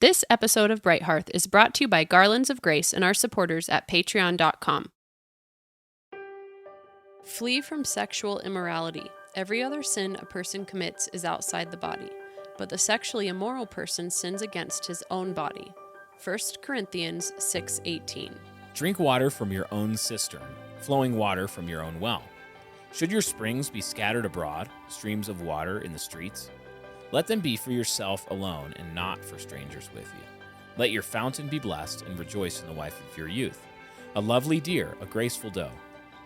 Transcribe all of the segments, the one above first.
This episode of Bright Hearth is brought to you by Garlands of Grace and our supporters at patreon.com. Flee from sexual immorality. Every other sin a person commits is outside the body, but the sexually immoral person sins against his own body. 1 Corinthians 6:18. Drink water from your own cistern, flowing water from your own well. Should your springs be scattered abroad, streams of water in the streets? Let them be for yourself alone and not for strangers with you. Let your fountain be blessed and rejoice in the wife of your youth, a lovely deer, a graceful doe.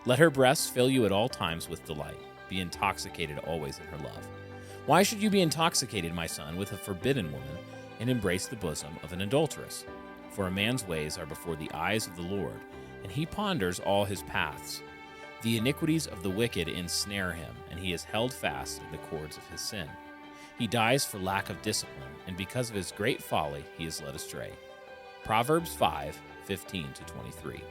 Let her breasts fill you at all times with delight. Be intoxicated always in her love. Why should you be intoxicated, my son, with a forbidden woman and embrace the bosom of an adulteress? For a man's ways are before the eyes of the Lord, and he ponders all his paths. The iniquities of the wicked ensnare him, and he is held fast in the cords of his sin. He dies for lack of discipline, and because of his great folly, he is led astray. Proverbs 5:15-23.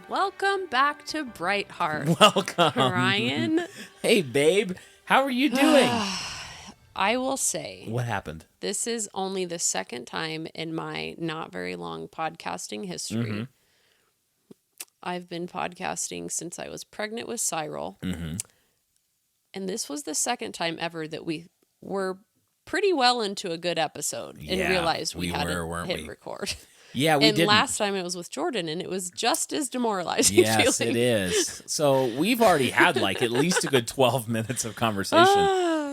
Welcome back to Bright Hearth. Welcome. Ryan. Hey, babe. How are you doing? I will say, What happened? this is only the second time in my not very long podcasting history. Mm-hmm. I've been podcasting since I was pregnant with Cyril. Mm-hmm. And this was the second time ever that we were pretty well into a good episode and Yeah, realized we we hadn't weren't hit we? record. Yeah, we And didn't. last time it was with Jordan, and it was just as demoralizing. Yes, feeling. it is. So we've already had like at least a good 12 minutes of conversation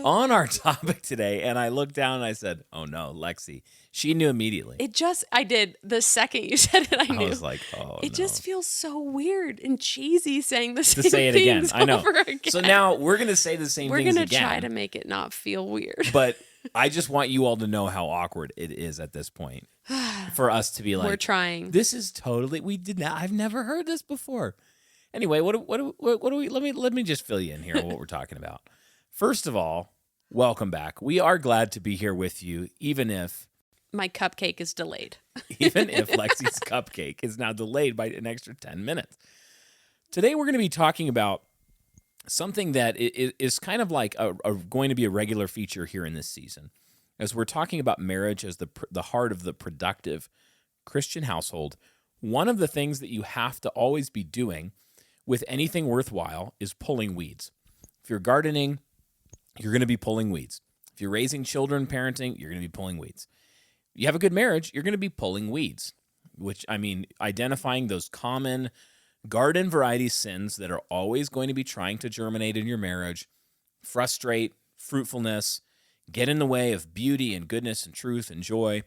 on our topic today. And I looked down and I said, oh no, Lexi. She knew immediately. I did. The second you said it, I knew. I was like, oh It no. just feels so weird and cheesy saying the To same say it again. things I know. over again. So now we're going to say the same we're things gonna again. try to make it not feel weird. But I just want you all to know how awkward it is at this point for us to be like, We're trying. this is totally, I've never heard this before. Anyway, what do we, let me just fill you in here on what we're talking about. First of all, welcome back. We are glad to be here with you, even if My cupcake is delayed. Lexi's cupcake is now delayed by an extra 10 minutes. Today we're going to be talking about something that is kind of like going to be a regular feature here in this season, as we're talking about marriage as the heart of the productive Christian household. One of the things that you have to always be doing with anything worthwhile is pulling weeds. If you're gardening, you're going to be pulling weeds. If you're raising children, parenting, you're going to be pulling weeds. You have a good marriage, you're going to be pulling weeds, which, I mean, identifying those common garden variety sins that are always going to be trying to germinate in your marriage, frustrate fruitfulness, get in the way of beauty and goodness and truth and joy.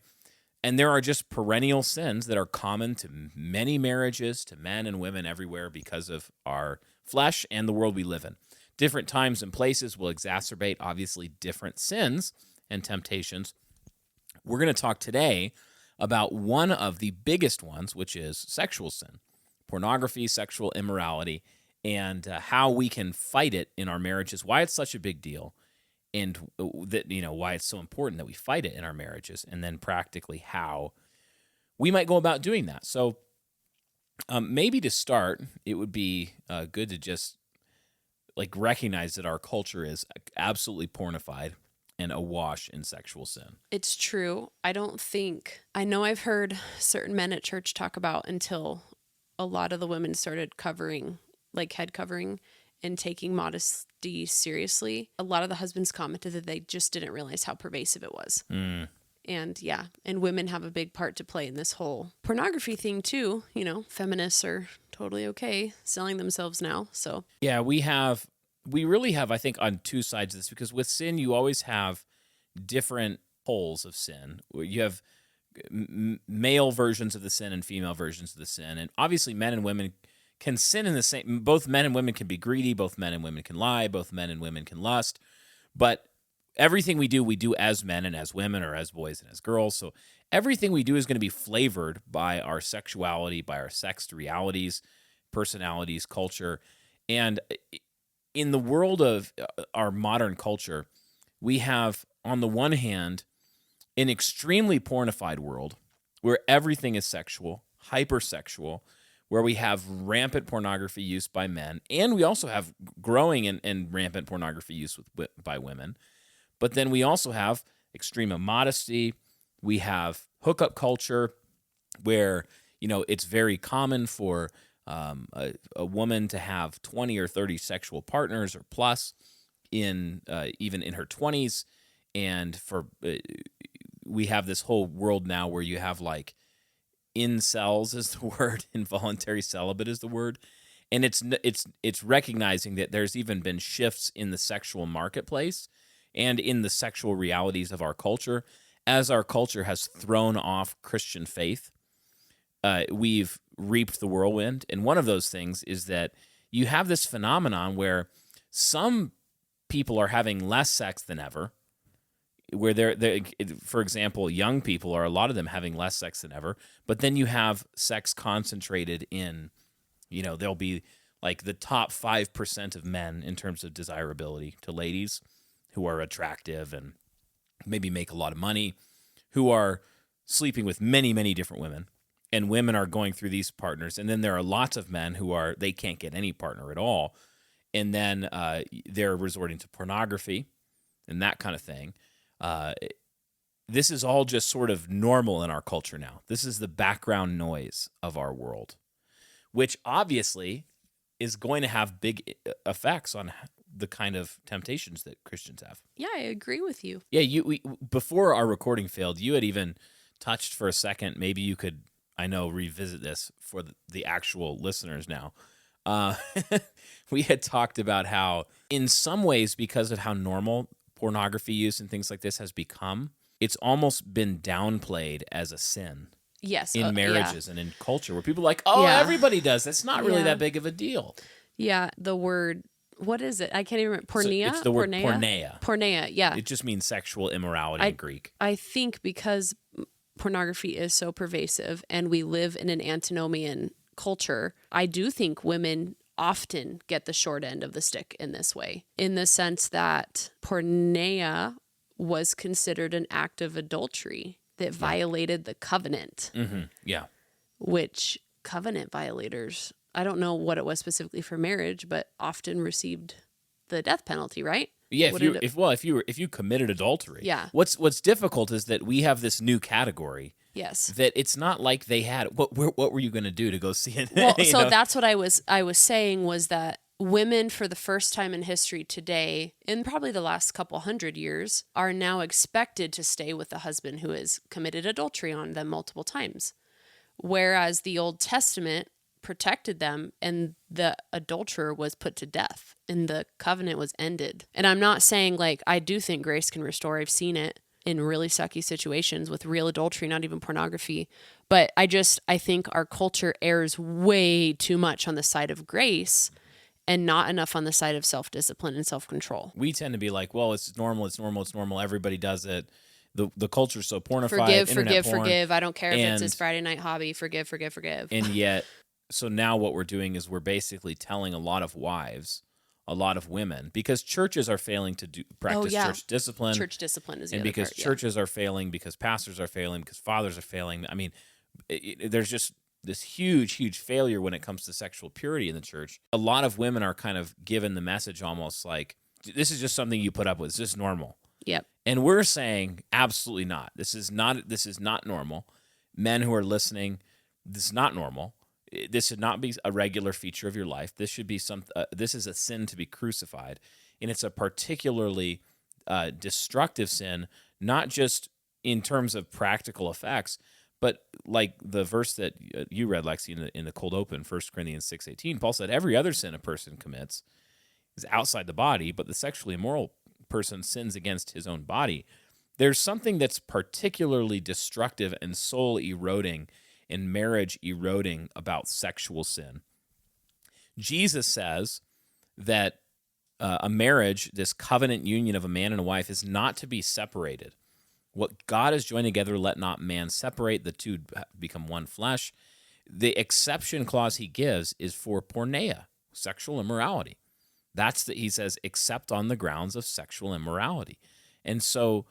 And there are just perennial sins that are common to many marriages, to men and women everywhere because of our flesh and the world we live in. Different times and places will exacerbate, obviously, different sins and temptations. We're going to talk today about one of the biggest ones, which is sexual sin, pornography, sexual immorality, and how we can fight it in our marriages, why it's such a big deal, and that, why it's so important that we fight it in our marriages, and then practically how we might go about doing that. So maybe to start, it would be good to just recognize that our culture is absolutely pornified and awash in sexual sin. It's true. I know I've heard certain men at church talk about until a lot of the women started covering, head covering and taking modesty seriously. A lot of the husbands commented that they just didn't realize how pervasive it was. And and women have a big part to play in this whole pornography thing too. Feminists are totally okay selling themselves now. So yeah, we really have, I think, on two sides of this, because with sin, you always have different poles of sin. You have male versions of the sin and female versions of the sin. And obviously men and women can sin in the same, both men and women can be greedy, both men and women can lie, both men and women can lust. But everything we do as men and as women, or as boys and as girls. So everything we do is going to be flavored by our sexuality, by our sex realities, personalities, culture. And in the world of our modern culture, we have, on the one hand, an extremely pornified world where everything is sexual, hypersexual, where we have rampant pornography use by men, and we also have growing and rampant pornography use by women. But then we also have extreme immodesty. We have hookup culture where, it's very common for a woman to have 20 or 30 sexual partners or plus in even in her 20s. And we have this whole world now where you have like incels is the word, involuntary celibate is the word. And it's recognizing that there's even been shifts in the sexual marketplace and in the sexual realities of our culture. As our culture has thrown off Christian faith, we've reaped the whirlwind. And one of those things is that you have this phenomenon where some people are having less sex than ever, where they're, for example, young people are, a lot of them having less sex than ever, but then you have sex concentrated in, there'll be like the top 5% of men in terms of desirability to ladies who are attractive and maybe make a lot of money, who are sleeping with many, many different women, and women are going through these partners. And then there are lots of men who they can't get any partner at all. And then they're resorting to pornography and that kind of thing. This is all just sort of normal in our culture now. This is the background noise of our world, which obviously is going to have big effects on the kind of temptations that Christians have. Yeah, I agree with you. Yeah, before our recording failed, you had even touched for a second. Maybe you could, revisit this for the actual listeners now. We had talked about how, in some ways, because of how normal pornography use and things like this has become, it's almost been downplayed as a sin. Yes. In marriages and in culture, where people are like, everybody does. That's not really that big of a deal. Yeah, the word, what is it? I can't even remember. Porneia? It's the word porneia. Porneia, yeah. It just means sexual immorality in Greek. I think because pornography is so pervasive and we live in an antinomian culture, I do think women often get the short end of the stick in this way, in the sense that porneia was considered an act of adultery that violated the covenant. Mm-hmm. Yeah. Which covenant violators, I don't know what it was specifically for marriage, but often received the death penalty, right? Yeah, if you committed adultery. Yeah. What's difficult is that we have this new category. Yes. That it's not like they had. What were you going to do to go see it? Well, so that's what I was saying, was that women, for the first time in history today, in probably the last couple 100 years, are now expected to stay with the husband who has committed adultery on them multiple times. Whereas the Old Testament protected them and the adulterer was put to death and the covenant was ended. And I'm not saying, like, I do think grace can restore. I've seen it in really sucky situations with real adultery, not even pornography. But I think our culture errs way too much on the side of grace and not enough on the side of self-discipline and self-control. We tend to be like, well, it's normal. Everybody does it. The culture's so pornified. Forgive. I don't care if it's his Friday night hobby. Forgive. And yet, so now what we're doing is we're basically telling a lot of wives, a lot of women, because churches are failing to practice church discipline. Church discipline is the and other because part, churches are failing, because pastors are failing, because fathers are failing. I mean, there's just this huge failure when it comes to sexual purity in the church. A lot of women are kind of given the message almost like, this is just something you put up with. It's just normal. Yep. And we're saying absolutely not. This is not normal. Men who are listening, this is not normal. This should not be a regular feature of your life. This should be this is a sin to be crucified, and it's a particularly destructive sin, not just in terms of practical effects, but like the verse that you read, Lexi, in the cold open, 1 Corinthians 6:18. Paul said, "Every other sin a person commits is outside the body, but the sexually immoral person sins against his own body." There's something that's particularly destructive and soul eroding and marriage eroding about sexual sin. Jesus says that a marriage, this covenant union of a man and a wife, is not to be separated. What God has joined together, let not man separate. The two become one flesh. The exception clause he gives is for porneia, sexual immorality. He says, except on the grounds of sexual immorality. And so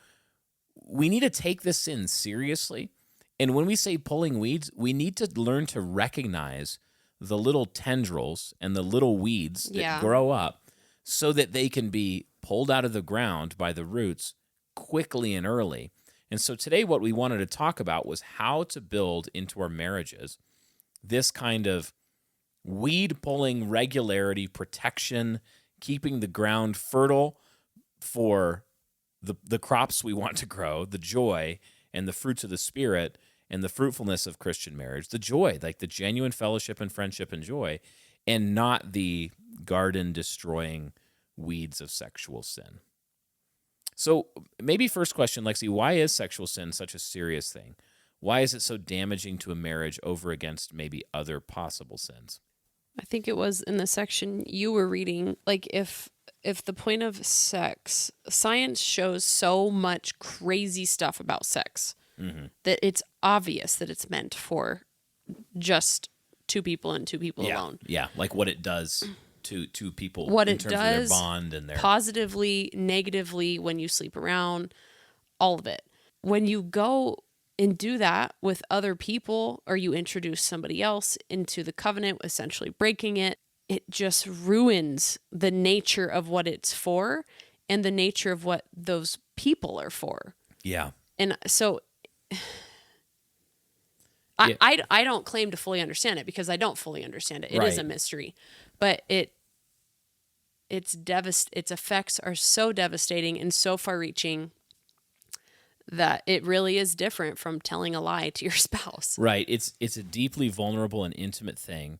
we need to take this sin seriously. And when we say pulling weeds, we need to learn to recognize the little tendrils and the little weeds that grow up so that they can be pulled out of the ground by the roots quickly and early. And so today what we wanted to talk about was how to build into our marriages this kind of weed pulling regularity, protection, keeping the ground fertile for the crops we want to grow, the joy and the fruits of the Spirit and the fruitfulness of Christian marriage, the joy, like the genuine fellowship and friendship and joy, and not the garden-destroying weeds of sexual sin. So maybe first question, Lexi, why is sexual sin such a serious thing? Why is it so damaging to a marriage over against maybe other possible sins? I think it was in the section you were reading, like if the point of sex, science shows so much crazy stuff about sex that it's obvious that it's meant for just two people and two people alone. Yeah, like what it does to people What in it terms of does their bond and their positively, negatively, when you sleep around, all of it. When you go and do that with other people, or you introduce somebody else into the covenant, essentially breaking it, it just ruins the nature of what it's for and the nature of what those people are for. Yeah. And so Yeah. I don't claim to fully understand it because I don't fully understand it. It is a mystery, but its effects are so devastating and so far-reaching that it really is different from telling a lie to your spouse. Right. It's a deeply vulnerable and intimate thing.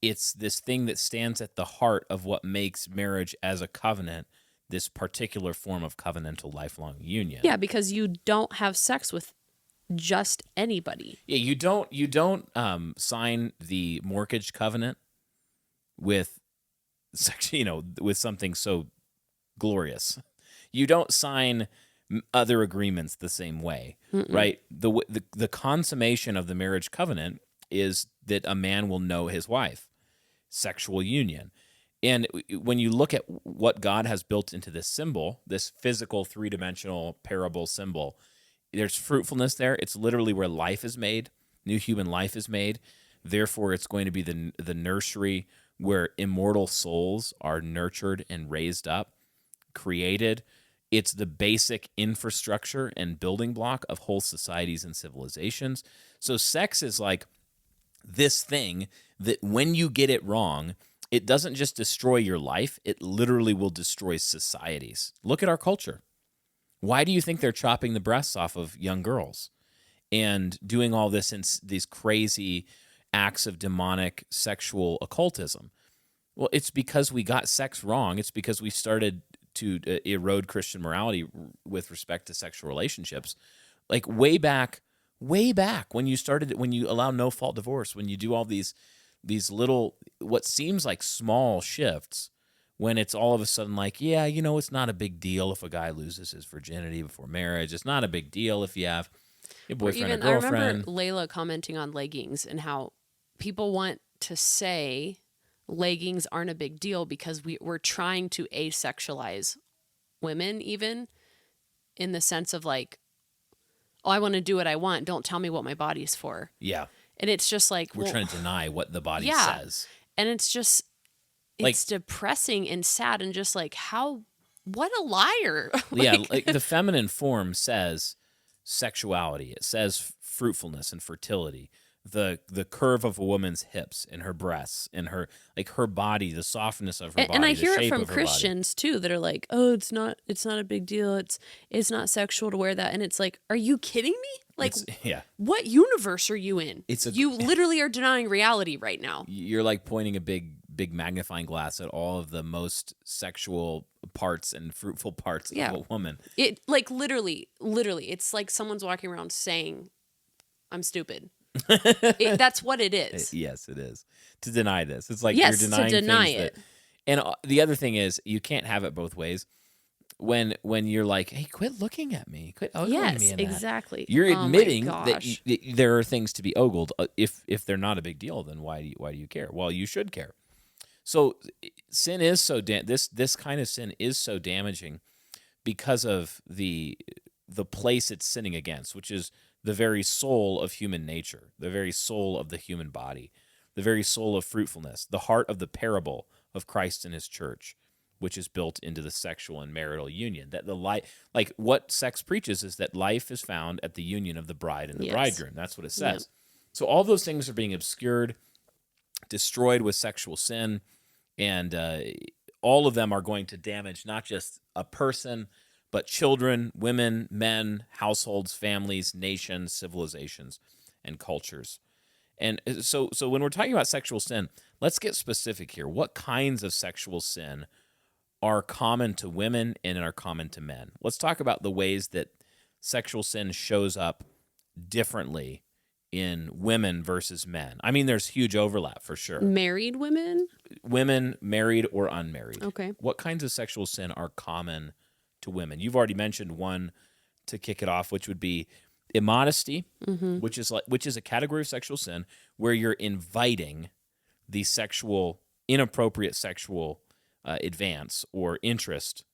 It's this thing that stands at the heart of what makes marriage as a covenant this particular form of covenantal lifelong union. Yeah, because you don't have sex with just anybody. Yeah, you don't sign the mortgage covenant with sex, with something so glorious. You don't sign other agreements the same way, right? The consummation of the marriage covenant is that a man will know his wife, sexual union. And when you look at what God has built into this symbol, this physical three-dimensional parable symbol, there's fruitfulness there. It's literally where life is made, new human life is made. Therefore, it's going to be the nursery where immortal souls are nurtured and raised up, created. It's the basic infrastructure and building block of whole societies and civilizations. So sex is like this thing that when you get it wrong, it doesn't just destroy your life, it literally will destroy societies. Look at our culture. Why do you think they're chopping the breasts off of young girls and doing all this in these crazy acts of demonic sexual occultism? Well, it's because we got sex wrong. It's because we started to erode Christian morality with respect to sexual relationships. Like way back when you allow no fault divorce, when you do all these little, what seems like small shifts, when it's all of a sudden like, yeah, it's not a big deal if a guy loses his virginity before marriage. It's not a big deal if you have a boyfriend or girlfriend. I remember Layla commenting on leggings and how people want to say leggings aren't a big deal because we're trying to asexualize women, even in the sense of like, oh, I want to do what I want. Don't tell me what my body's for. Yeah. And it's just like, we're trying to deny what the body says. And it's just, it's depressing and sad and just like, what a liar. Yeah. Like the feminine form says sexuality. It says fruitfulness and fertility. The curve of a woman's hips and her breasts and her body, the softness of her body. And I hear it from Christians too that are like, oh, it's not a big deal. It's not sexual to wear that. And it's like, are you kidding me? Like, what universe are you in? You literally are denying reality right now. You're like pointing a big magnifying glass at all of the most sexual parts and fruitful parts of a woman. It like literally, it's like someone's walking around saying, I'm stupid. That's what it is. Yes, it is. To deny this. It's like you're denying to deny things it. And the other thing is, you can't have it both ways. When you're like, hey, quit looking at me. Quit ogling me in that. Exactly. You're admitting that there are things to be ogled. If they're not a big deal, then why do you care? Well, you should care. So sin is so this kind of sin is so damaging because of the place it's sinning against, which is the very soul of human nature, the very soul of the human body, the very soul of fruitfulness, the heart of the parable of Christ and his church. which is built into the sexual and marital union. That the like what sex preaches is that life is found at the union of the bride and the Yes. bridegroom. That's what it says. Yep. So all those things are being obscured, destroyed with sexual sin, and all of them are going to damage not just a person, but children, women, men, households, families, nations, civilizations, and cultures. And so when we're talking about sexual sin, let's get specific here. What kinds of sexual sin are common to women and are common to men? Let's talk about the ways that sexual sin shows up differently in women versus men. I mean, there's huge overlap for sure. Married women? Women, married or unmarried. Okay. What kinds of sexual sin are common to women? You've already mentioned one to kick it off, which would be immodesty, which is a category of sexual sin where you're inviting the inappropriate sexual advance or interest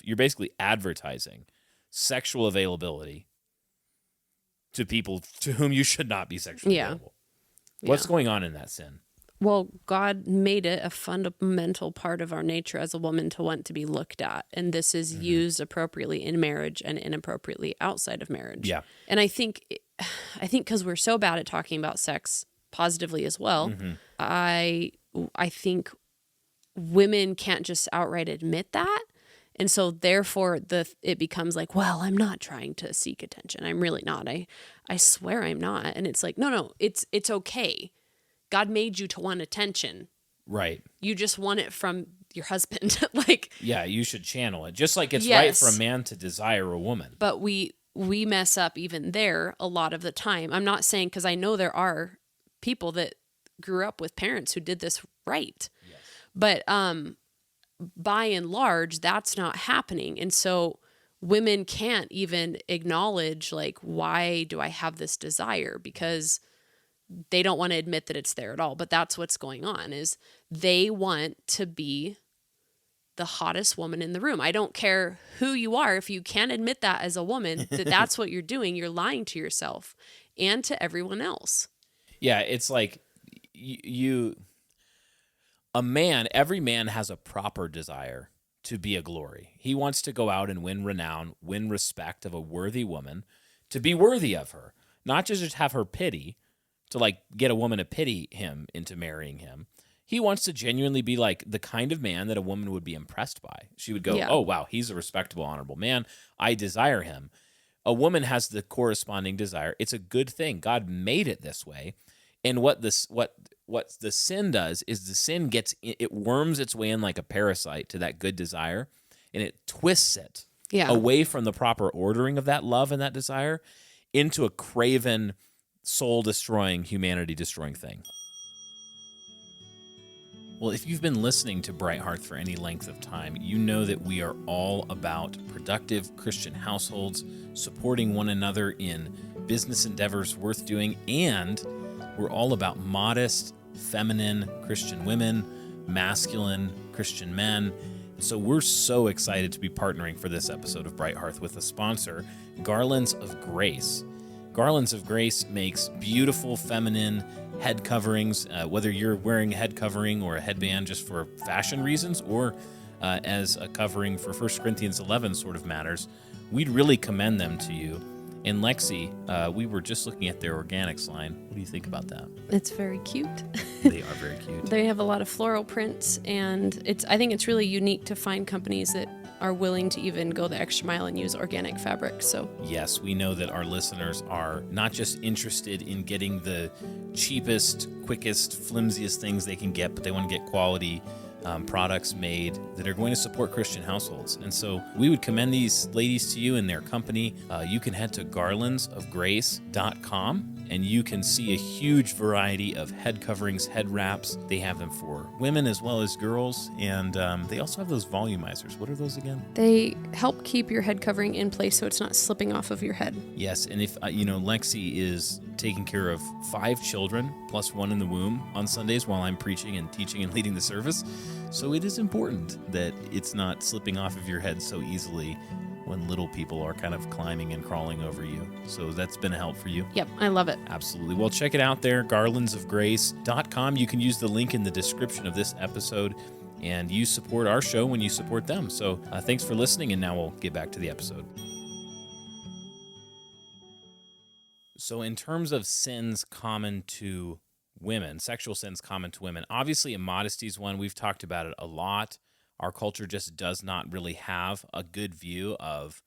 you're basically advertising sexual availability to people to whom you should not be sexually available. What's going on in that sin? Well, God made it a fundamental part of our nature as a woman to want to be looked at. And this is used appropriately in marriage and inappropriately outside of marriage. Yeah. And I think because we're so bad at talking about sex positively as well, I think women can't just outright admit that. And so therefore it becomes like, well, I'm not trying to seek attention. I'm really not. I swear I'm not. And it's like, no, it's okay. God made you to want attention. Right. You just want it from your husband. Like, yeah, you should channel it. Just like it's right for a man to desire a woman. But we mess up even there a lot of the time. I'm not saying, because I know there are people that grew up with parents who did this right. Yes. But by and large, that's not happening. And so women can't even acknowledge, like, why do I have this desire? Because they don't want to admit that it's there at all. But that's what's going on, is they want to be the hottest woman in the room. I don't care who you are. If you can't admit that as a woman, that's what you're doing, you're lying to yourself and to everyone else. Yeah, it's like every man has a proper desire to be a glory. He wants to go out and win renown, win respect of a worthy woman, to be worthy of her, not just have her pity, to like get a woman to pity him into marrying him. He wants to genuinely be like the kind of man that a woman would be impressed by. She would go, oh, wow, he's a respectable, honorable man. I desire him. A woman has the corresponding desire. It's a good thing. God made it this way. And what the sin does is the sin it worms its way in like a parasite to that good desire, and it twists it away from the proper ordering of that love and that desire into a craven, soul-destroying, humanity-destroying thing. Well, if you've been listening to Bright Hearth for any length of time, you know that we are all about productive Christian households, supporting one another in business endeavors worth doing, and we're all about modest, feminine Christian women, masculine Christian men. So we're so excited to be partnering for this episode of Bright Hearth with a sponsor, Garlands of Grace. Garlands of Grace makes beautiful feminine head coverings, whether you're wearing a head covering or a headband just for fashion reasons or as a covering for 1 Corinthians 11 sort of matters. We'd really commend them to you. And Lexy, we were just looking at their organics line. What do you think about that? It's very cute. They are very cute. They have a lot of floral prints, and I think it's really unique to find companies that are willing to even go the extra mile and use organic fabric. So yes, we know that our listeners are not just interested in getting the cheapest, quickest, flimsiest things they can get, but they want to get quality products made that are going to support Christian households. And so we would commend these ladies to you and their company. You can head to garlandsofgrace.com and you can see a huge variety of head coverings, head wraps. They have them for women as well as girls. And they also have those volumizers. What are those again? They help keep your head covering in place so it's not slipping off of your head. Yes. And if, Lexy is taking care of 5 children plus 1 in the womb on Sundays while I'm preaching and teaching and leading the service. So it is important that it's not slipping off of your head so easily when little people are kind of climbing and crawling over you. So that's been a help for you. Yep, I love it. Absolutely. Well, check it out there, garlandsofgrace.com. You can use the link in the description of this episode And you support our show when you support them. So thanks for listening, and now we'll get back to the episode. So in terms of sins common to women, sexual sins common to women, obviously immodesty is one. We've talked about it a lot. Our culture just does not really have a good view of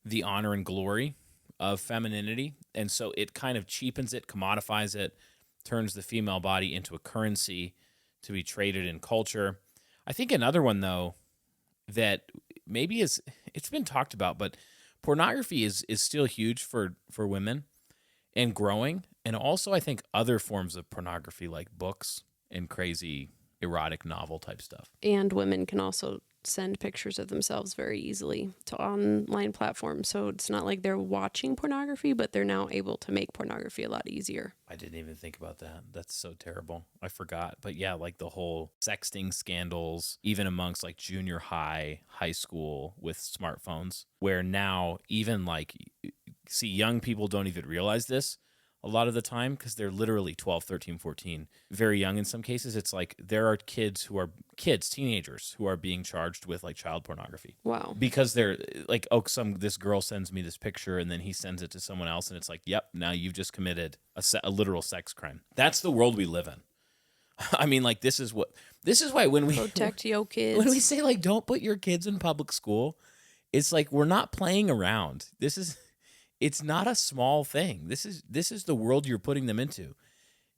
the honor and glory of femininity. And so it kind of cheapens it, commodifies it, turns the female body into a currency to be traded in culture. I think another one, though, that maybe it's been talked about, but pornography is still huge for women and growing. And also, I think other forms of pornography like books and crazy erotic novel type stuff. And women can also send pictures of themselves very easily to online platforms. So it's not like they're watching pornography, but they're now able to make pornography a lot easier. I didn't even think about that. That's so terrible. I forgot. But yeah, like the whole sexting scandals, even amongst like junior high, high school with smartphones, where now even like, see, young people don't even realize this a lot of the time because they're literally 12, 13, 14, very young in some cases. It's like there are teenagers who are being charged with like child pornography. Wow. Because they're like, oh, this girl sends me this picture and then he sends it to someone else and it's like, yep, now you've just committed a literal sex crime. That's the world we live in. I mean, like this is why when we protect your kids, when we say like don't put your kids in public school, it's like we're not playing around. It's not a small thing. This is the world you're putting them into.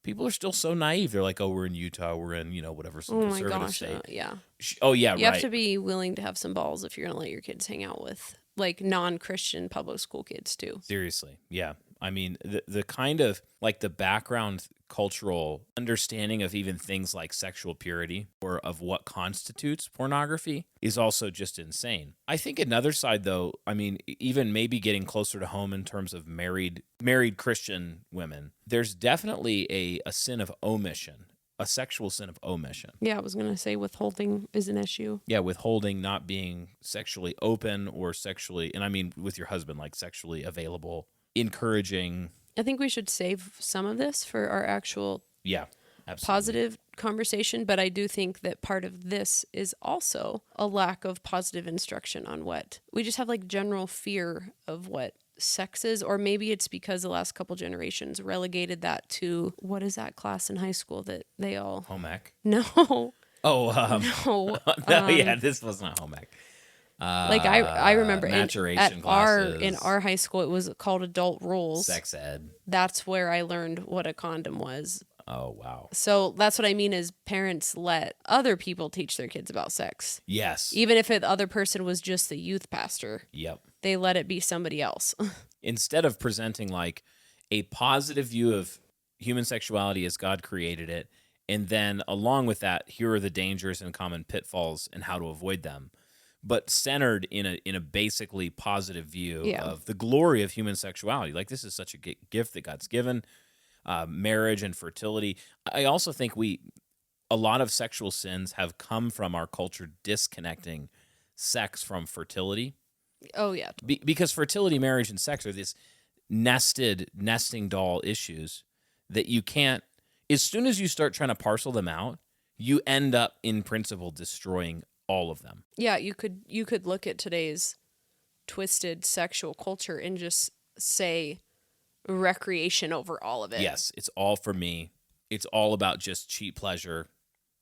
People are still so naive. They're like, oh, we're in Utah. We're in, whatever, some conservative state. Yeah. Oh, yeah, you have to be willing to have some balls if you're going to let your kids hang out with, like, non-Christian public school kids, too. Seriously, yeah. I mean, the kind of, like, the background cultural understanding of even things like sexual purity or of what constitutes pornography is also just insane. I think another side, though, I mean, even maybe getting closer to home in terms of married Christian women, there's definitely a sin of omission, a sexual sin of omission. Yeah, I was going to say withholding is an issue. Yeah, withholding, not being sexually open or sexually, and I mean with your husband, like sexually available, encouraging. I think we should save some of this for our actual positive conversation, but I do think that part of this is also a lack of positive instruction on what we just have, like general fear of what sex is, or maybe it's because the last couple generations relegated that to, what is that class in high school that they all home ec? No. No. No, yeah, this was not home ec. Like I remember maturation classes. In our high school, it was called adult rules. Sex ed. That's where I learned what a condom was. Oh, wow. So that's what I mean is parents let other people teach their kids about sex. Yes. Even if the other person was just the youth pastor. Yep. They let it be somebody else. Instead of presenting like a positive view of human sexuality as God created it, and then along with that, here are the dangers and common pitfalls and how to avoid them, but centered in a basically positive view of the glory of human sexuality. Like this is such a gift that God's given, marriage and fertility. I also think a lot of sexual sins have come from our culture disconnecting sex from fertility. Oh, yeah. Because fertility, marriage, and sex are this nesting doll issues that you can't, as soon as you start trying to parcel them out, you end up in principle destroying all of them. Yeah, you could look at today's twisted sexual culture and just say recreation over all of it. Yes, it's all for me. It's all about just cheap pleasure,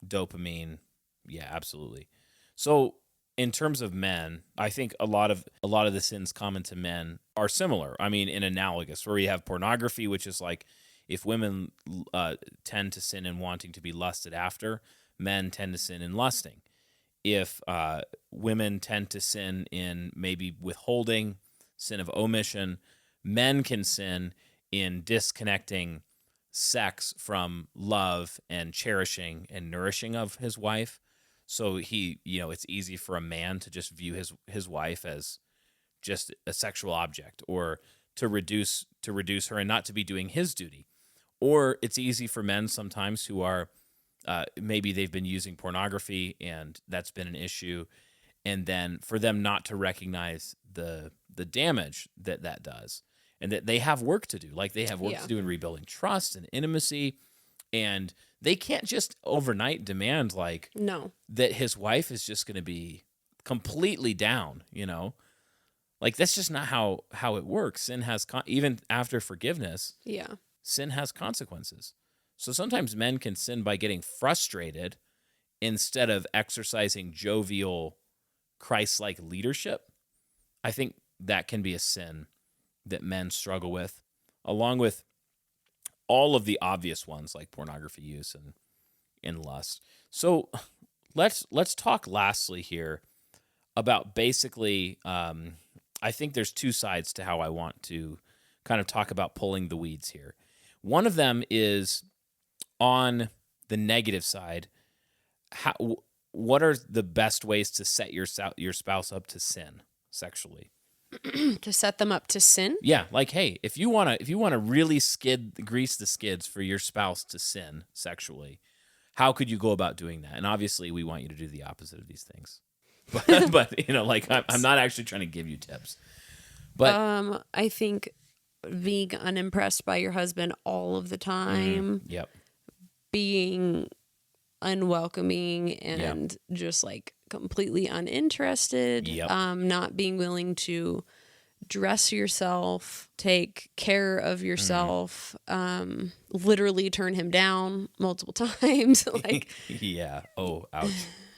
dopamine. Yeah, absolutely. So in terms of men, I think a lot of the sins common to men are similar. I mean, in analogous, where you have pornography, which is like if women tend to sin in wanting to be lusted after, men tend to sin in lusting. If women tend to sin in maybe withholding, sin of omission, men can sin in disconnecting sex from love and cherishing and nourishing of his wife. So it's easy for a man to just view his wife as just a sexual object, or to reduce her and not to be doing his duty. Or it's easy for men sometimes who are maybe they've been using pornography and that's been an issue, and then for them not to recognize the damage that does, and that they have work to do. Like they have work to do in rebuilding trust and intimacy, And they can't just overnight demand like No. that his wife is just going to be completely down, you know? Like that's just not how it works. Sin has even after forgiveness, Yeah. sin has consequences. So sometimes men can sin by getting frustrated instead of exercising jovial Christ-like leadership. I think that can be a sin that men struggle with, along with all of the obvious ones like pornography use and lust. So let's talk lastly here about basically, I think there's two sides to how I want to kind of talk about pulling the weeds here. One of them is on the negative side. What are the best ways to set your spouse up to sin sexually? To set them up to sin? Yeah, like hey, if you wanna really grease the skids for your spouse to sin sexually, how could you go about doing that? And obviously, we want you to do the opposite of these things. But you know, like I'm not actually trying to give you tips. But I think being unimpressed by your husband all of the time, yep, being unwelcoming and just like completely uninterested, Yep. Not being willing to dress yourself, take care of yourself, literally turn him down multiple times. Like, yeah. Oh, ouch.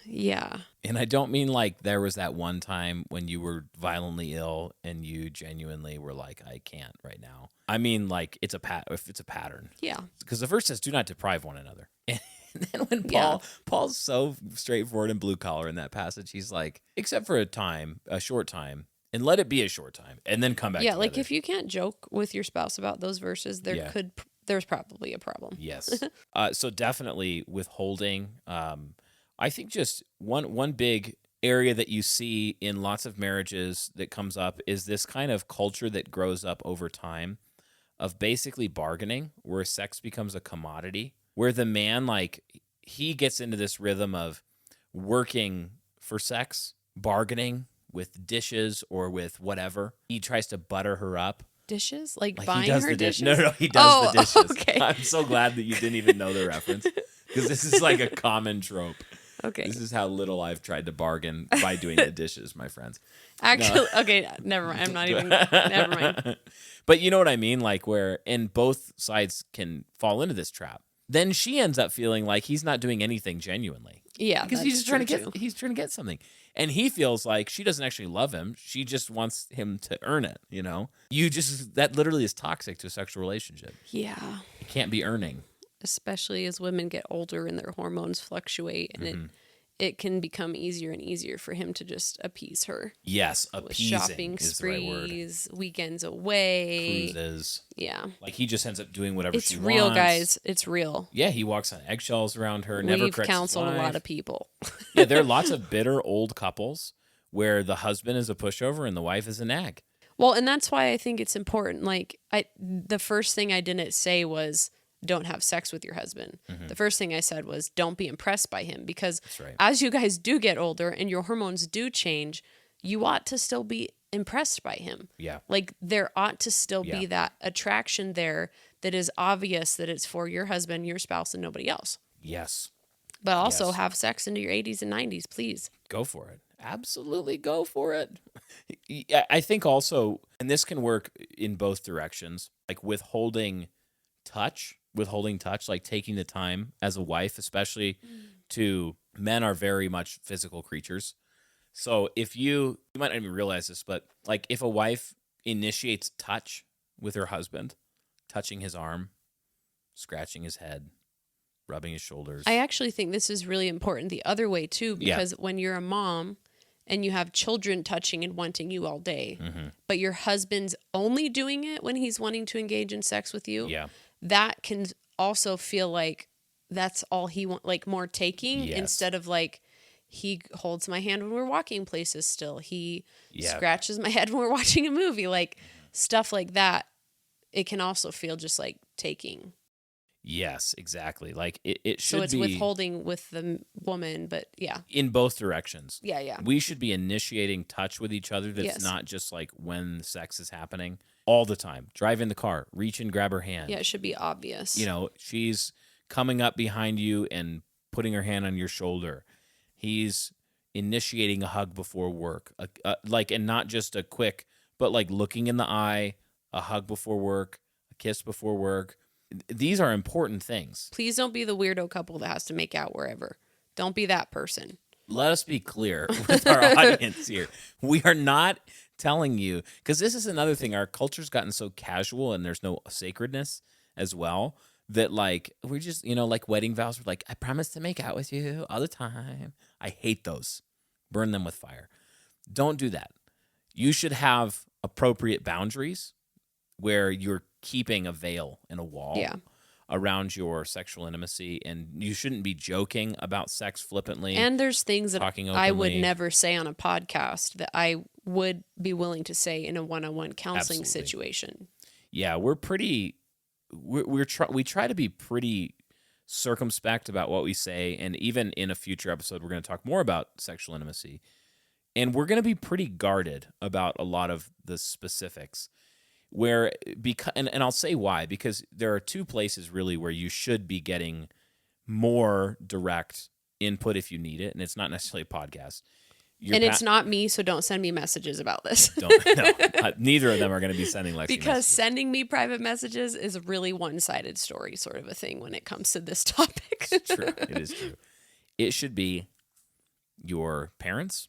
yeah. And I don't mean like there was that one time when you were violently ill and you genuinely were like, I can't right now. I mean like if it's a pattern. Yeah. Because the verse says, do not deprive one another. And then when Paul's so straightforward and blue collar in that passage, he's like, except for a short time, and let it be a short time, and then come back together. Like if you can't joke with your spouse about those verses, there's probably a problem. Yes. So definitely withholding. I think just one big area that you see in lots of marriages that comes up is this kind of culture that grows up over time of basically bargaining, where sex becomes a commodity, where the man, like, he gets into this rhythm of working for sex, bargaining with dishes or with whatever. He tries to butter her up. Dishes? Like He buying does her the dishes? No, he does the dishes. Okay. I'm so glad that you didn't even know the reference, because this is like a common trope. Okay. This is how little I've tried to bargain by doing the dishes, my friends. Actually, okay, never mind. I'm not even, never mind. But you know what I mean? Like and both sides can fall into this trap. Then she ends up feeling like he's not doing anything genuinely. Yeah, because he's just trying to get something. And he feels like she doesn't actually love him. She just wants him to earn it, you know? That literally is toxic to a sexual relationship. Yeah. It can't be earning. Especially as women get older and their hormones fluctuate, and it can become easier and easier for him to just appease her. Yes, appeasing shopping is the right word. sprees, weekends away. Cruises. Yeah. Like he just ends up doing whatever she wants. It's real, guys. It's real. Yeah, he walks on eggshells around her, never corrects his counseled a wife. lot of people. Yeah, there are lots of bitter old couples where the husband is a pushover and the wife is a nag. Well, and that's why I think it's important. Like, the first thing I didn't say was don't have sex with your husband. The first thing I said was don't be impressed by him, because as you guys do get older and your hormones do change, you ought to still be impressed by him. Yeah. Like there ought to still be that attraction there that is obvious that it's for your husband, your spouse, and nobody else. Yes. But also have sex into your 80s and 90s, please. Go for it. Absolutely go for it. I think also, and this can work in both directions, like withholding touch, like taking the time as a wife, especially to men are very much physical creatures. So if you might not even realize this, but like if a wife initiates touch with her husband, touching his arm, scratching his head, rubbing his shoulders. I actually think this is really important the other way too, because when you're a mom and you have children touching and wanting you all day, but your husband's only doing it when he's wanting to engage in sex with you, that can also feel like that's all he wants, like more taking instead of like, he holds my hand when we're walking places still. He scratches my head when we're watching a movie, like stuff like that. It can also feel just like taking. Yes, exactly. Like it should be. So it's withholding with the woman, but in both directions. Yeah. We should be initiating touch with each other. That's not just like when sex is happening all the time. Drive in the car, reach and grab her hand. Yeah, it should be obvious. You know, she's coming up behind you and putting her hand on your shoulder. He's initiating a hug before work, and not just a quick, but like looking in the eye, a hug before work, a kiss before work. These are important things. Please don't be the weirdo couple that has to make out wherever. Don't be that person. Let us be clear with our audience here. We are not telling you, because this is another thing. Our culture's gotten so casual and there's no sacredness as well, that like we're just, like wedding vows. We're like, I promise to make out with you all the time. I hate those. Burn them with fire. Don't do that. You should have appropriate boundaries where you're keeping a veil and a wall around your sexual intimacy, and you shouldn't be joking about sex flippantly. And there's things that I would openly. never say on a podcast that I would be willing to say in a one-on-one counseling Absolutely. situation. Yeah, we try to be pretty circumspect about what we say, and even in a future episode, we're going to talk more about sexual intimacy, and we're going to be pretty guarded about a lot of the specifics. And I'll say why, because there are two places really where you should be getting more direct input if you need it, and it's not necessarily a podcast. It's not me, so don't send me messages about this. Neither of them are going to be sending Lexi because messages. sending me private messages is a really one-sided story sort of a thing when it comes to this topic. It's true. It is true. It should be your parents.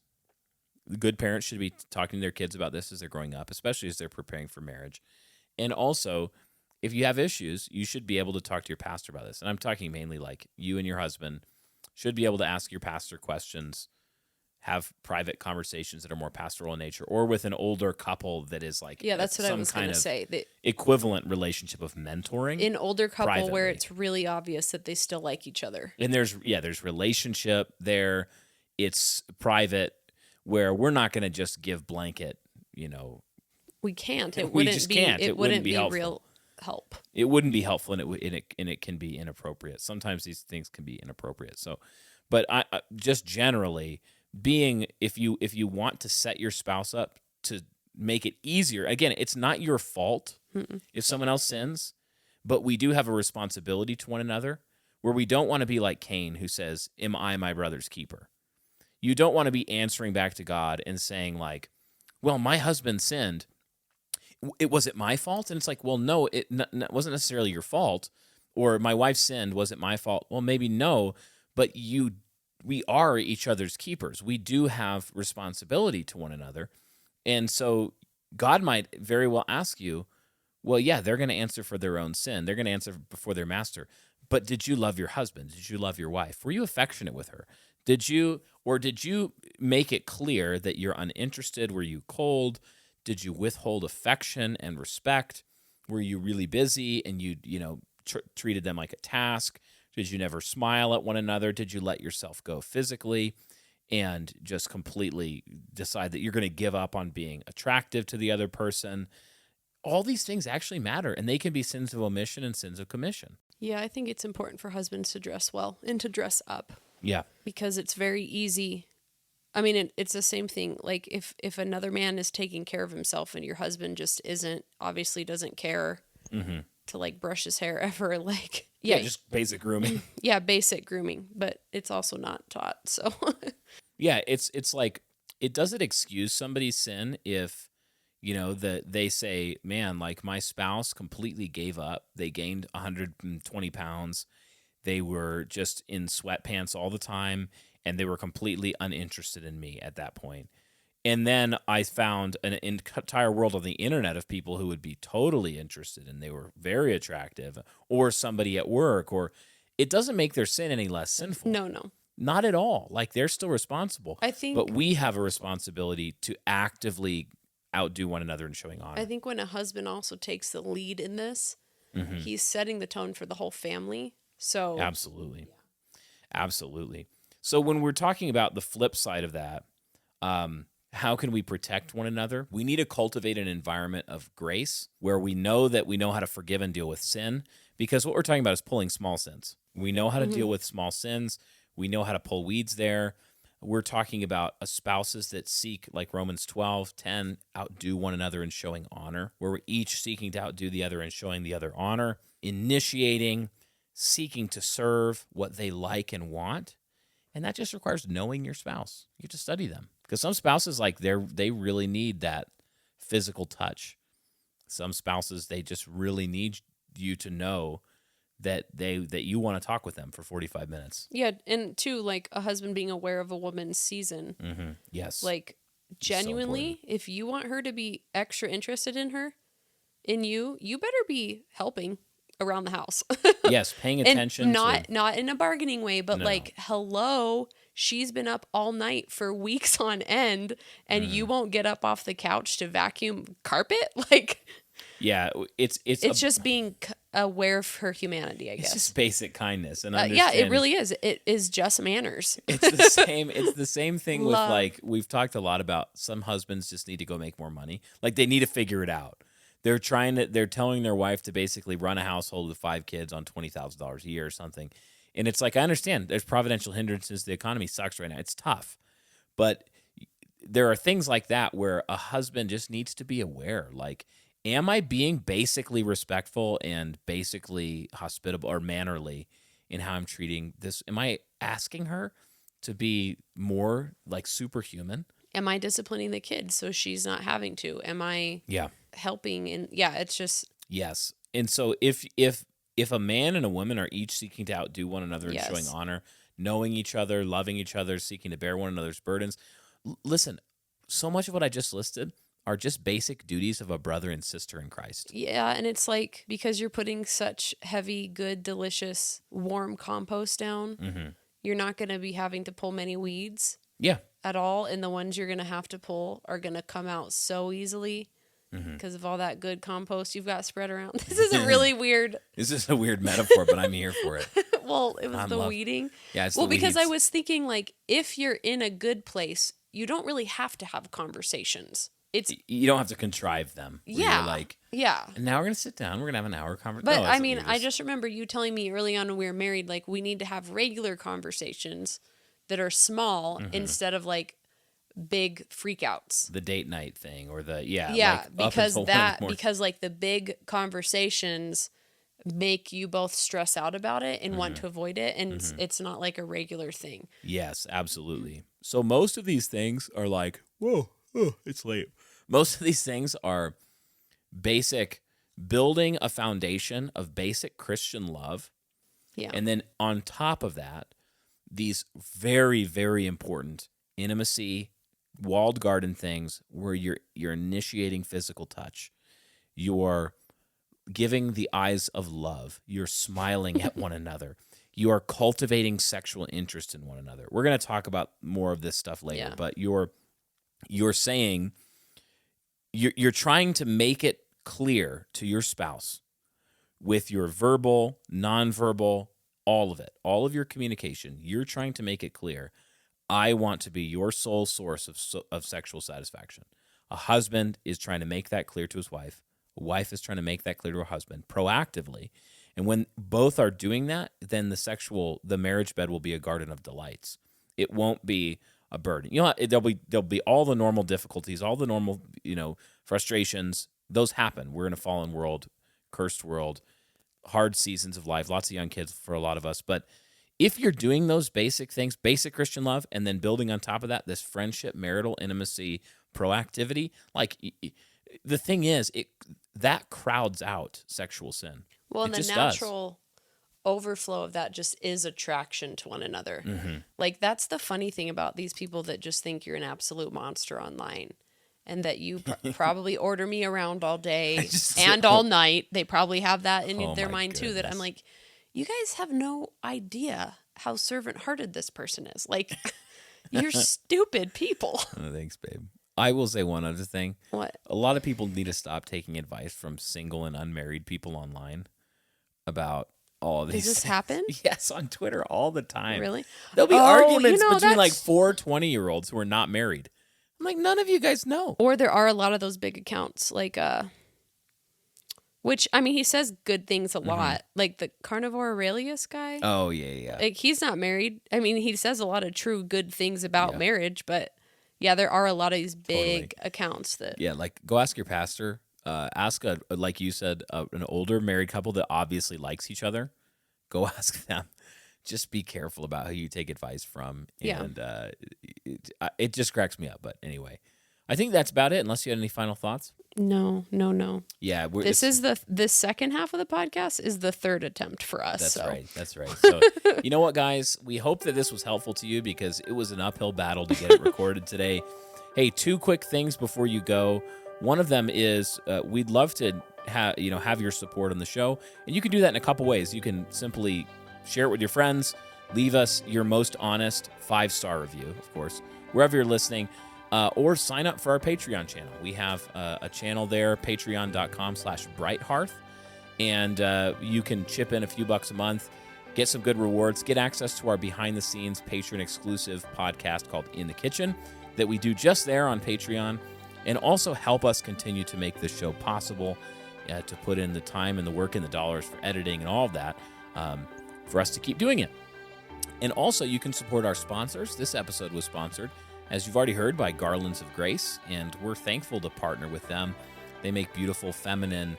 Good parents should be talking to their kids about this as they're growing up, especially as they're preparing for marriage. And also, if you have issues, you should be able to talk to your pastor about this. And I'm talking mainly like you and your husband should be able to ask your pastor questions, have private conversations that are more pastoral in nature, or with an older couple that is like that's what I was going to say. Equivalent relationship of mentoring. An older couple privately. where it's really obvious that they still like each other. And there's relationship there. It's private, where we're not going to just give blanket, We can't. It wouldn't be helpful. Real help. It wouldn't be helpful, and it can be inappropriate. Sometimes these things can be inappropriate. So, but I just generally being, if you want to set your spouse up to make it easier. Again, it's not your fault if someone else sins, but we do have a responsibility to one another, where we don't want to be like Cain, who says, "Am I my brother's keeper?" You don't want to be answering back to God and saying like, "Well, my husband sinned. Was it my fault?" And it's like, well, no, it wasn't necessarily your fault. Or my wife sinned. Was it my fault? Well, maybe no, but we are each other's keepers. We do have responsibility to one another. And so God might very well ask you, well, yeah, they're going to answer for their own sin. They're going to answer before their master. But did you love your husband? Did you love your wife? Were you affectionate with her? Did you make it clear that you're uninterested? Were you cold? Did you withhold affection and respect? Were you really busy and you treated them like a task? Did you never smile at one another? Did you let yourself go physically and just completely decide that you're going to give up on being attractive to the other person? All these things actually matter, and they can be sins of omission and sins of commission. Yeah, I think it's important for husbands to dress well and to dress up. Yeah. Because it's very easy. I mean, it's the same thing. Like if another man is taking care of himself and your husband just obviously doesn't care to like brush his hair ever, like, yeah, just basic grooming. Yeah, basic grooming, but it's also not taught. So yeah, it's like, it doesn't excuse somebody's sin if, they say, man, like my spouse completely gave up. They gained 120 pounds. They were just in sweatpants all the time, and they were completely uninterested in me at that point. And then I found an entire world on the internet of people who would be totally interested, and they were very attractive, or somebody at work, or it doesn't make their sin any less sinful. No. Not at all. Like, they're still responsible. I think, but we have a responsibility to actively outdo one another in showing honor. I think when a husband also takes the lead in this, he's setting the tone for the whole family. So Absolutely. Absolutely. So when we're talking about the flip side of that, how can we protect one another? We need to cultivate an environment of grace where we know that we know how to forgive and deal with sin, because what we're talking about is pulling small sins. We know how to deal with small sins. We know how to pull weeds there. We're talking about spouses that seek, like Romans 12:10, outdo one another in showing honor, where we're each seeking to outdo the other and showing the other honor, initiating, seeking to serve what they like and want. And that just requires knowing your spouse. You have to study them. Because some spouses, like, they really need that physical touch. Some spouses, they just really need you to know that you want to talk with them for 45 minutes. Yeah, and too, like, a husband being aware of a woman's season. Mm-hmm. Yes. Like, genuinely, So if you want her to be extra interested in you better be helping around the house. yes, paying attention. And not in a bargaining way, but No. like, hello, she's been up all night for weeks on end, and you won't get up off the couch to vacuum carpet. Like, yeah, it's just being aware of her humanity, I guess. It's just basic kindness and yeah, it really is. It is just manners. It's the same. It's the same thing with, like, we've talked a lot about some husbands just need to go make more money. Like, they need to figure it out. They're telling their wife to basically run a household with 5 kids on $20,000 a year or something. And it's like, I understand there's providential hindrances. The economy sucks right now. It's tough. But there are things like that where a husband just needs to be aware. Like, am I being basically respectful and basically hospitable or mannerly in how I'm treating this? Am I asking her to be more like superhuman? Am I disciplining the kids so she's not having to? Am I helping? And it's just... Yes. And so if a man and a woman are each seeking to outdo one another and showing honor, knowing each other, loving each other, seeking to bear one another's burdens, listen, so much of what I just listed are just basic duties of a brother and sister in Christ. Yeah, and it's like, because you're putting such heavy, good, delicious, warm compost down, you're not going to be having to pull many weeds. Yeah. At all, and the ones you're going to have to pull are going to come out so easily because of all that good compost you've got spread around. This is a really weird... This is a weird metaphor, but I'm here for it. Well, it was weeding. Yeah, it's well, the because weeds. I was thinking, like, if you're in a good place, you don't really have to have conversations. You don't have to contrive them. Yeah. You're like, yeah. And now we're going to sit down. We're going to have an hour conversation. But I mean, I just remember you telling me early on when we were married, like, we need to have regular conversations that are small instead of, like, big freakouts. The date night thing or the because like the big conversations make you both stress out about it and want to avoid it, and it's not like a regular thing. Yes, absolutely. So most of these things are like, whoa, it's late. Most of these things are basic, building a foundation of basic Christian love. Yeah. And then on top of that, these very, very important intimacy, walled garden things where you're initiating physical touch. You're giving the eyes of love. You're smiling at one another. You are cultivating sexual interest in one another. We're going to talk about more of this stuff later, but you're saying you're trying to make it clear to your spouse with your verbal, nonverbal, all of it, all of your communication. You're trying to make it clear, I want to be your sole source of sexual satisfaction. A husband is trying to make that clear to his wife. A wife is trying to make that clear to her husband proactively. And when both are doing that, then the marriage bed will be a garden of delights. It won't be a burden. You know, there'll be all the normal difficulties, all the normal, frustrations. Those happen. We're in a fallen world, cursed world, hard seasons of life, lots of young kids for a lot of us. But if you're doing those basic things, basic Christian love, and then building on top of that, this friendship, marital intimacy, proactivity, like the thing is, that crowds out sexual sin. Well, and the natural overflow of that just is attraction to one another. Like, that's the funny thing about these people that just think you're an absolute monster online, and that you probably order me around all day and all night. They probably have that in their mind too, that I'm like, you guys have no idea how servant-hearted this person is. Like, you're stupid people. Oh, thanks, babe. I will say one other thing. What? A lot of people need to stop taking advice from single and unmarried people online about all of these Does this things. happen? Yes, on Twitter all the time. Really? There'll be arguments between that's... like 4 20-year-olds who are not married. I'm like, none of you guys know. Or there are a lot of those big accounts, like, which, I mean, he says good things a lot. Like the Carnivore Aurelius guy. Oh, yeah. Like, he's not married. I mean, he says a lot of true good things about marriage, but yeah, there are a lot of these big accounts that... Yeah, like, go ask your pastor. Ask, like you said, an older married couple that obviously likes each other. go ask them. Just be careful about who you take advice from. Yeah. And it just cracks me up. But anyway, I think that's about it, unless you had any final thoughts. No. Yeah. This second half of the podcast is the third attempt for us. That's so. right. That's right. So, you know what, guys? We hope that this was helpful to you because it was an uphill battle to get it recorded today. Hey, 2 quick things before you go. One of them is we'd love to have your support on the show, and you can do that in a couple ways. You can simply share it with your friends, leave us your most honest 5-star review, of course, wherever you're listening, or sign up for our Patreon channel. We have a channel there, patreon.com/brighthearth, and you can chip in a few bucks a month, get some good rewards, get access to our behind-the-scenes patron-exclusive podcast called In the Kitchen that we do just there on Patreon, and also help us continue to make this show possible, to put in the time and the work and the dollars for editing and all of that, for us to keep doing it. And also, you can support our sponsors. This episode was sponsored, as you've already heard, by Garlands of Grace, and we're thankful to partner with them. They make beautiful feminine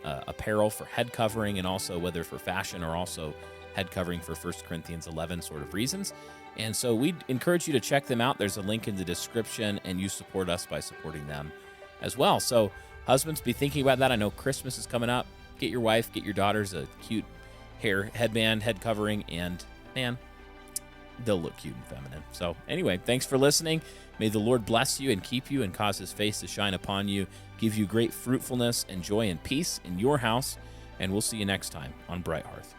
apparel for head covering, and also whether for fashion or also head covering for 1 Corinthians 11 sort of reasons. And so we'd encourage you to check them out. There's a link in the description, and you support us by supporting them as well. So husbands, be thinking about that. I know Christmas is coming up. Get your wife, get your daughters a cute headband, head covering, and man, they'll look cute and feminine. So anyway, thanks for listening. May the Lord bless you and keep you and cause his face to shine upon you, give you great fruitfulness and joy and peace in your house. And we'll see you next time on Bright Hearth.